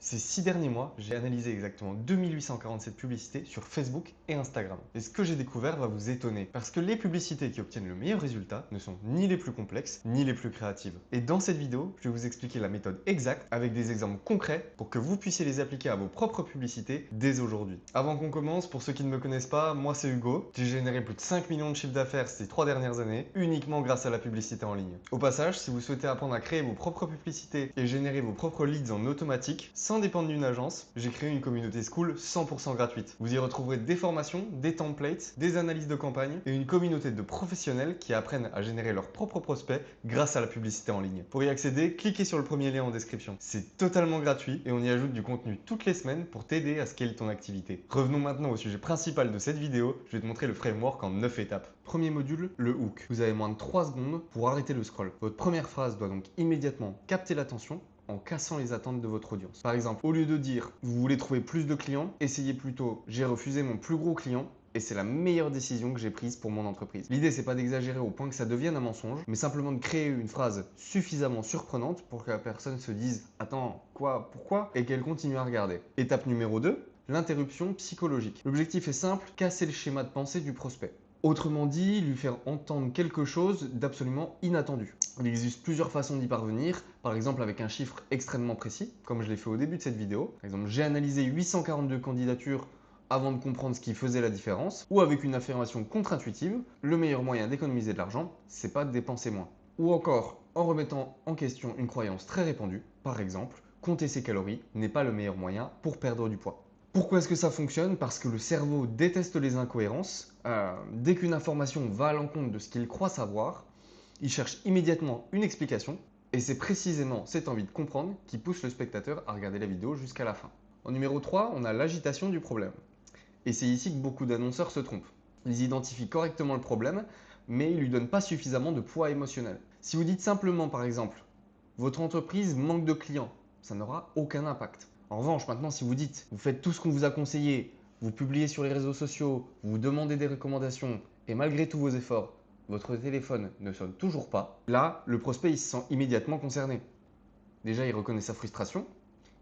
Ces 6 derniers mois, j'ai analysé exactement 2847 publicités sur Facebook et Instagram. Et ce que j'ai découvert va vous étonner, parce que les publicités qui obtiennent le meilleur résultat ne sont ni les plus complexes, ni les plus créatives. Et dans cette vidéo, je vais vous expliquer la méthode exacte avec des exemples concrets pour que vous puissiez les appliquer à vos propres publicités dès aujourd'hui. Avant qu'on commence, pour ceux qui ne me connaissent pas, moi c'est Hugo. J'ai généré plus de 5 millions de chiffres d'affaires ces 3 dernières années, uniquement grâce à la publicité en ligne. Au passage, si vous souhaitez apprendre à créer vos propres publicités et générer vos propres leads en automatique, sans dépendre d'une agence, j'ai créé une communauté Skool 100% gratuite. Vous y retrouverez des formations, des templates, des analyses de campagne et une communauté de professionnels qui apprennent à générer leurs propres prospects grâce à la publicité en ligne. Pour y accéder, cliquez sur le premier lien en description. C'est totalement gratuit et on y ajoute du contenu toutes les semaines pour t'aider à scaler ton activité. Revenons maintenant au sujet principal de cette vidéo, je vais te montrer le framework en 9 étapes. Premier module, le hook. Vous avez moins de 3 secondes pour arrêter le scroll. Votre première phrase doit donc immédiatement capter l'attention en cassant les attentes de votre audience. Par exemple, au lieu de dire « vous voulez trouver plus de clients », essayez plutôt « j'ai refusé mon plus gros client » et c'est la meilleure décision que j'ai prise pour mon entreprise. L'idée, c'est pas d'exagérer au point que ça devienne un mensonge, mais simplement de créer une phrase suffisamment surprenante pour que la personne se dise « attends, quoi, pourquoi ?» et qu'elle continue à regarder. Étape numéro 2, l'interruption psychologique. L'objectif est simple, casser le schéma de pensée du prospect. Autrement dit, lui faire entendre quelque chose d'absolument inattendu. Il existe plusieurs façons d'y parvenir, par exemple avec un chiffre extrêmement précis, comme je l'ai fait au début de cette vidéo. Par exemple, j'ai analysé 842 candidatures avant de comprendre ce qui faisait la différence, ou avec une affirmation contre-intuitive, le meilleur moyen d'économiser de l'argent, c'est pas de dépenser moins. Ou encore, en remettant en question une croyance très répandue, par exemple, compter ses calories n'est pas le meilleur moyen pour perdre du poids. Pourquoi est-ce que ça fonctionne? Parce que le cerveau déteste les incohérences. Dès qu'une information va à l'encontre de ce qu'il croit savoir, il cherche immédiatement une explication et c'est précisément cette envie de comprendre qui pousse le spectateur à regarder la vidéo jusqu'à la fin. En numéro 3, on a l'agitation du problème. Et c'est ici que beaucoup d'annonceurs se trompent. Ils identifient correctement le problème, mais ils ne lui donnent pas suffisamment de poids émotionnel. Si vous dites simplement, par exemple, votre entreprise manque de clients, ça n'aura aucun impact. En revanche, maintenant, si vous dites, vous faites tout ce qu'on vous a conseillé, vous publiez sur les réseaux sociaux, vous demandez des recommandations, et malgré tous vos efforts, votre téléphone ne sonne toujours pas, là, le prospect, il se sent immédiatement concerné. Déjà, il reconnaît sa frustration,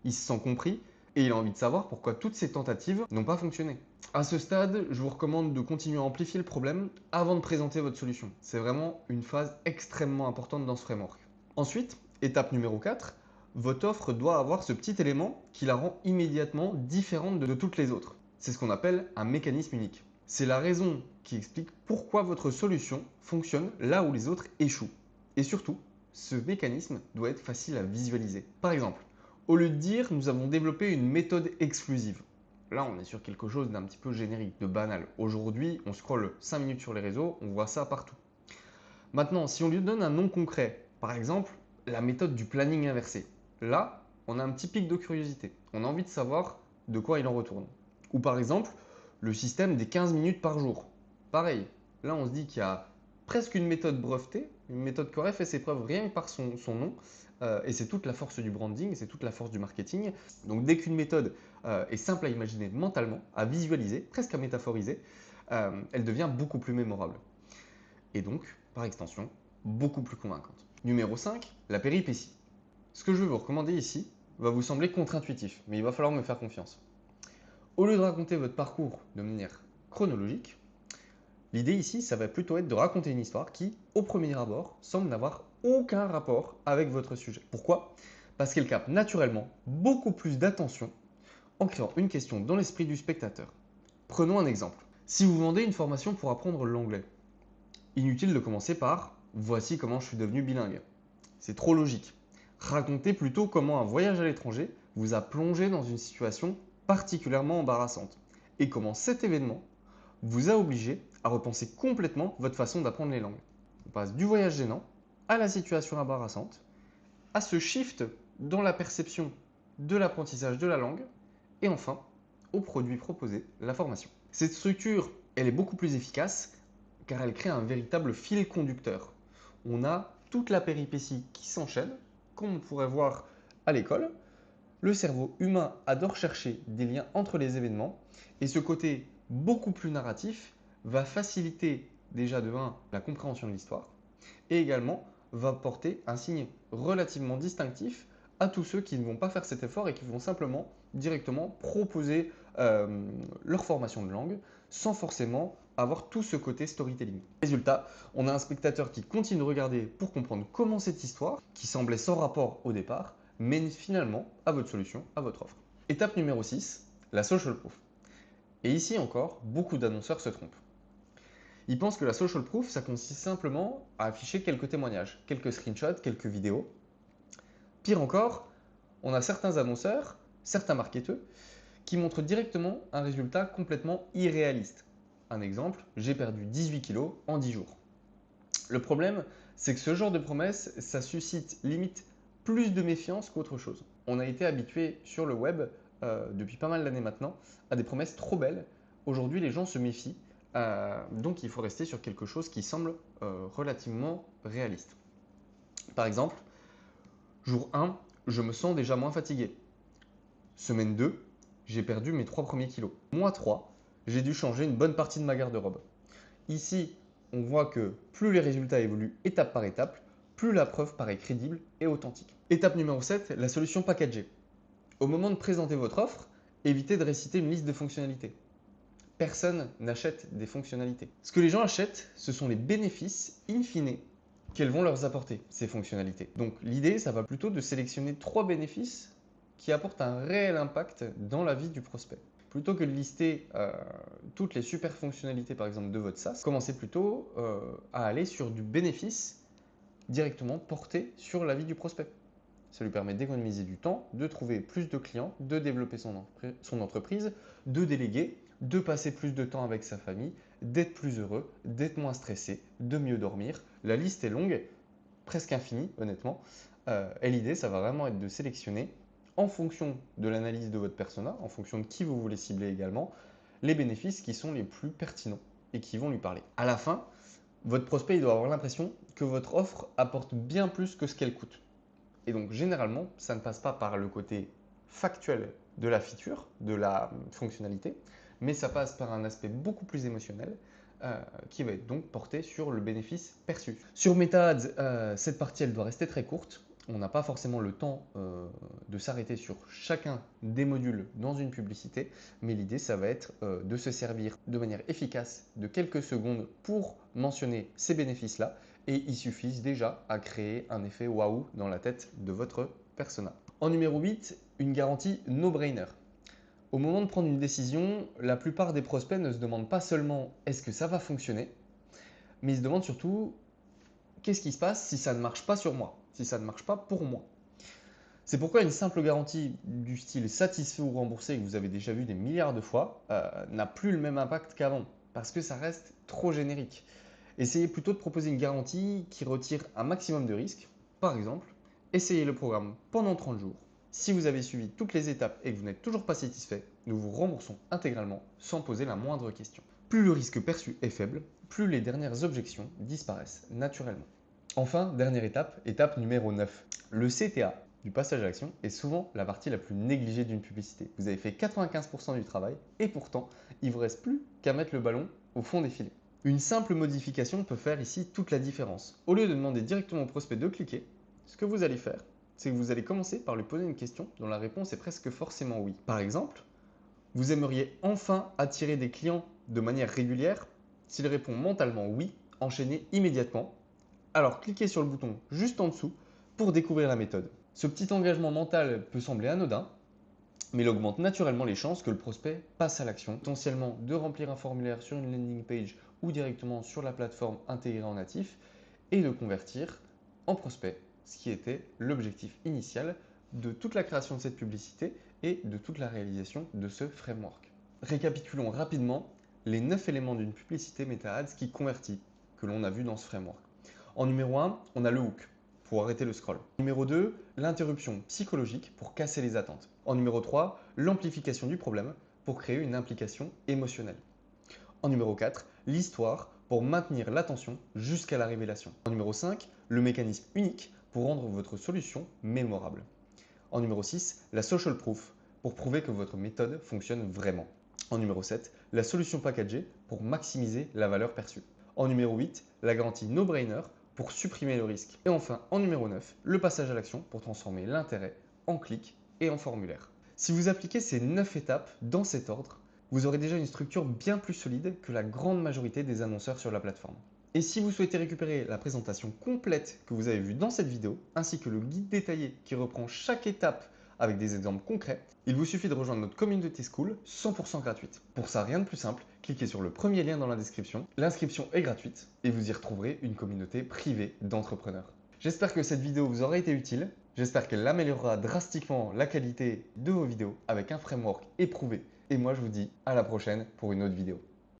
il se sent compris, et il a envie de savoir pourquoi toutes ces tentatives n'ont pas fonctionné. À ce stade, je vous recommande de continuer à amplifier le problème avant de présenter votre solution. C'est vraiment une phase extrêmement importante dans ce framework. Ensuite, étape numéro 4, votre offre doit avoir ce petit élément qui la rend immédiatement différente de toutes les autres. C'est ce qu'on appelle un mécanisme unique. C'est la raison qui explique pourquoi votre solution fonctionne là où les autres échouent. Et surtout, ce mécanisme doit être facile à visualiser. Par exemple, au lieu de dire nous avons développé une méthode exclusive. Là, on est sur quelque chose d'un petit peu générique, de banal. Aujourd'hui, on scrolle 5 minutes sur les réseaux, on voit ça partout. Maintenant, si on lui donne un nom concret, par exemple, la méthode du planning inversé, là, on a un petit pic de curiosité. On a envie de savoir de quoi il en retourne. Ou par exemple, le système des 15 minutes par jour. Pareil, là, on se dit qu'il y a presque une méthode brevetée, une méthode qui aurait fait ses preuves rien que par son nom. Et c'est toute la force du branding, c'est toute la force du marketing. Donc dès qu'une méthode est simple à imaginer mentalement, à visualiser, presque à métaphoriser, elle devient beaucoup plus mémorable. Et donc, par extension, beaucoup plus convaincante. Numéro 5, la péripétie. Ce que je vais vous recommander ici va vous sembler contre-intuitif, mais il va falloir me faire confiance. Au lieu de raconter votre parcours de manière chronologique, l'idée ici, ça va plutôt être de raconter une histoire qui, au premier abord, semble n'avoir aucun rapport avec votre sujet. Pourquoi? Parce qu'elle capte naturellement beaucoup plus d'attention en créant une question dans l'esprit du spectateur. Prenons un exemple. Si vous vendez une formation pour apprendre l'anglais, inutile de commencer par « voici comment je suis devenu bilingue ». C'est trop logique. Racontez plutôt comment un voyage à l'étranger vous a plongé dans une situation particulièrement embarrassante et comment cet événement vous a obligé à repenser complètement votre façon d'apprendre les langues. On passe du voyage gênant à la situation embarrassante, à ce shift dans la perception de l'apprentissage de la langue et enfin au produit proposé, la formation. Cette structure, elle est beaucoup plus efficace car elle crée un véritable fil conducteur. On a toute la péripétie qui s'enchaîne, comme on pourrait voir à l'école. Le cerveau humain adore chercher des liens entre les événements et ce côté beaucoup plus narratif va faciliter déjà de 1 la compréhension de l'histoire et également va porter un signe relativement distinctif à tous ceux qui ne vont pas faire cet effort et qui vont simplement directement proposer leur formation de langue sans forcément avoir tout ce côté storytelling. Résultat, on a un spectateur qui continue de regarder pour comprendre comment cette histoire, qui semblait sans rapport au départ, mène finalement à votre solution, à votre offre. Étape numéro 6, la social proof. Et ici encore, beaucoup d'annonceurs se trompent. Ils pensent que la social proof, ça consiste simplement à afficher quelques témoignages, quelques screenshots, quelques vidéos. Pire encore, on a certains annonceurs, certains marketeurs, qui montrent directement un résultat complètement irréaliste. Un exemple, j'ai perdu 18 kilos en 10 jours. Le problème, c'est que ce genre de promesse, ça suscite limite plus de méfiance qu'autre chose. On a été habitué sur le web, depuis pas mal d'années maintenant, à des promesses trop belles. Aujourd'hui, les gens se méfient, donc il faut rester sur quelque chose qui semble relativement réaliste. Par exemple, jour 1, je me sens déjà moins fatigué. Semaine 2, j'ai perdu mes 3 premiers kilos. Mois 3, j'ai dû changer une bonne partie de ma garde-robe. Ici, on voit que plus les résultats évoluent étape par étape, plus la preuve paraît crédible et authentique. Étape numéro 7, la solution packagée. Au moment de présenter votre offre, évitez de réciter une liste de fonctionnalités. Personne n'achète des fonctionnalités. Ce que les gens achètent, ce sont les bénéfices in fine qu'elles vont leur apporter, ces fonctionnalités. Donc l'idée, ça va plutôt de sélectionner 3 bénéfices qui apportent un réel impact dans la vie du prospect. Plutôt que de lister toutes les super fonctionnalités par exemple de votre SaaS, commencez plutôt à aller sur du bénéfice directement porté sur la vie du prospect. Ça lui permet d'économiser du temps, de trouver plus de clients, de développer son entreprise, de déléguer, de passer plus de temps avec sa famille, d'être plus heureux, d'être moins stressé, de mieux dormir. La liste est longue, presque infinie honnêtement. Et l'idée, ça va vraiment être de sélectionner en fonction de l'analyse de votre persona, en fonction de qui vous voulez cibler également, les bénéfices qui sont les plus pertinents et qui vont lui parler. À la fin, votre prospect il doit avoir l'impression que votre offre apporte bien plus que ce qu'elle coûte. Et donc généralement, ça ne passe pas par le côté factuel de la feature, de la fonctionnalité, mais ça passe par un aspect beaucoup plus émotionnel qui va être donc porté sur le bénéfice perçu. Sur MetaAds, cette partie elle doit rester très courte. On n'a pas forcément le temps de s'arrêter sur chacun des modules dans une publicité, mais l'idée ça va être de se servir de manière efficace de quelques secondes pour mentionner ces bénéfices-là et ils suffisent déjà à créer un effet waouh dans la tête de votre persona. En numéro 8, une garantie no-brainer. Au moment de prendre une décision, la plupart des prospects ne se demandent pas seulement est-ce que ça va fonctionner, mais ils se demandent surtout qu'est-ce qui se passe si ça ne marche pas sur moi, si ça ne marche pas pour moi. C'est pourquoi une simple garantie du style satisfait ou remboursé que vous avez déjà vu des milliards de fois n'a plus le même impact qu'avant, parce que ça reste trop générique. Essayez plutôt de proposer une garantie qui retire un maximum de risques. Par exemple, essayez le programme pendant 30 jours. Si vous avez suivi toutes les étapes et que vous n'êtes toujours pas satisfait, nous vous remboursons intégralement sans poser la moindre question. Plus le risque perçu est faible, plus les dernières objections disparaissent naturellement. Enfin, dernière étape, étape numéro 9. Le CTA du passage à l'action est souvent la partie la plus négligée d'une publicité. Vous avez fait 95% du travail et pourtant, il ne vous reste plus qu'à mettre le ballon au fond des filets. Une simple modification peut faire ici toute la différence. Au lieu de demander directement au prospect de cliquer, ce que vous allez faire, c'est que vous allez commencer par lui poser une question dont la réponse est presque forcément oui. Par exemple, vous aimeriez enfin attirer des clients de manière régulière? S'il répond mentalement oui, enchaînez immédiatement. Alors cliquez sur le bouton juste en dessous pour découvrir la méthode. Ce petit engagement mental peut sembler anodin, mais il augmente naturellement les chances que le prospect passe à l'action, potentiellement de remplir un formulaire sur une landing page ou directement sur la plateforme intégrée en natif et de convertir en prospect, ce qui était l'objectif initial de toute la création de cette publicité et de toute la réalisation de ce framework. Récapitulons rapidement les 9 éléments d'une publicité MetaAds qui convertit que l'on a vu dans ce framework. En numéro 1, on a le hook pour arrêter le scroll. Numéro 2, l'interruption psychologique pour casser les attentes. En numéro 3, l'amplification du problème pour créer une implication émotionnelle. En numéro 4, l'histoire pour maintenir l'attention jusqu'à la révélation. En numéro 5, le mécanisme unique pour rendre votre solution mémorable. En numéro 6, la social proof pour prouver que votre méthode fonctionne vraiment. En numéro 7, la solution packagée pour maximiser la valeur perçue. En numéro 8, la garantie no-brainer pour supprimer le risque. Et enfin, en numéro 9, le passage à l'action pour transformer l'intérêt en clic et en formulaire. Si vous appliquez ces 9 étapes dans cet ordre, vous aurez déjà une structure bien plus solide que la grande majorité des annonceurs sur la plateforme. Et si vous souhaitez récupérer la présentation complète que vous avez vue dans cette vidéo, ainsi que le guide détaillé qui reprend chaque étape avec des exemples concrets, il vous suffit de rejoindre notre community school 100% gratuite. Pour ça, rien de plus simple, cliquez sur le premier lien dans la description, l'inscription est gratuite et vous y retrouverez une communauté privée d'entrepreneurs. J'espère que cette vidéo vous aura été utile, j'espère qu'elle améliorera drastiquement la qualité de vos vidéos avec un framework éprouvé. Et moi je vous dis à la prochaine pour une autre vidéo.